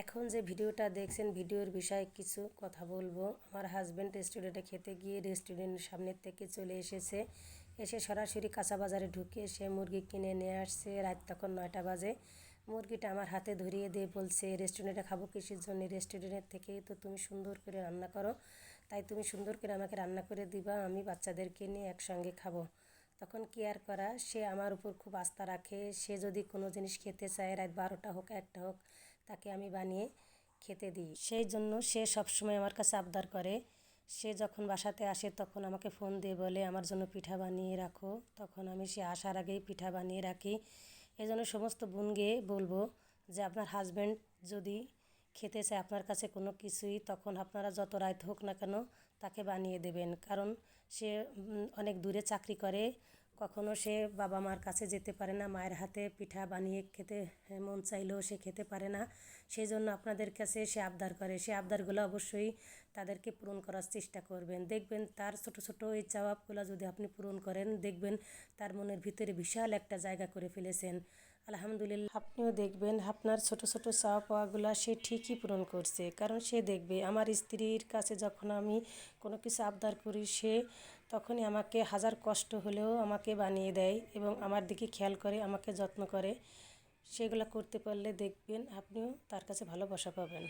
এখন যে ভিডিওটা দেখছেন ভিডিওর বিষয়ে কিছু কথা বলবো। আমার হাজব্যান্ড রেস্টুরেন্টে খেতে গিয়ে রেস্টুরেন্টের সামনের থেকে চলে এসেছে, এসে সরাসরি কাঁচা বাজারে ঢুকে সে মুরগি কিনে নিয়ে আসছে। রাত তখন 9টা বাজে। মুরগিটা আমার হাতে ধরিয়ে দিয়ে বলছে, রেস্টুরেন্টে খাবো কিসের জন্য? রেস্টুরেন্টের থেকেই তো তুমি সুন্দর করে রান্না করো, তাই তুমি সুন্দর করে আমাকে রান্না করে দিবা, আমি বাচ্চাদেরকে নিয়ে একসঙ্গে খাবো। তখন কি আর করা, সে আমার উপর খুব আস্থা রাখে। সে যদি কোনো জিনিস খেতে চায়, রাত 12টা হোক 1টা হোক, তাকে আমি বানিয়ে খেতে দিই। সেই জন্য সে সবসময় আমার কাছে আবদার করে। সে যখন বাসাতে আসে তখন আমাকে ফোন দিয়ে বলে আমার জন্য পিঠা বানিয়ে রাখো। তখন আমি সে আসার আগেই পিঠা বানিয়ে রাখি। এই জন্য সমস্ত বোনকে বলবো যে আপনার হাজব্যান্ড যদি খেতে চায় আপনার কাছে কোনো কিছুই, তখন আপনারা যত রাত হোক না কেন তাকে বানিয়ে দেবেন। কারণ সে অনেক দূরে চাকরি করে, কখনো সে বাবা মার কাছে যেতে পারে না, মায়ের হাতে পিঠা বানিয়ে খেতে মন চাইলেও সে খেতে পারে না। সেই জন্য আপনাদের কাছে সে আবদার করে। সে আবদারগুলো অবশ্যই তাদেরকে পূরণ করার চেষ্টা করবেন। দেখবেন তার ছোট ছোট এই চাওয়াগুলো যদি আপনি পূরণ করেন, দেখবেন তার মনের ভিতরে বিশাল একটা জায়গা করে ফেলেছেন। আলহামদুলিল্লাহ, আপনিও দেখবেন আপনার ছোট ছোট চাওয়া পাওয়াগুলো সে ঠিকই পূরণ করছে। কারণ সে দেখবে আমার স্ত্রীর কাছে যখন আমি কোনো কিছু আবদার করি, সে তখনই আমাকে হাজার কষ্ট হলেও আমাকে বানিয়ে দেয় এবং আমার দিকে খেয়াল করে, আমাকে যত্ন করে। সেগুলো করতে পারলে দেখবেন আপনিও তার কাছে ভালোবাসা পাবেন।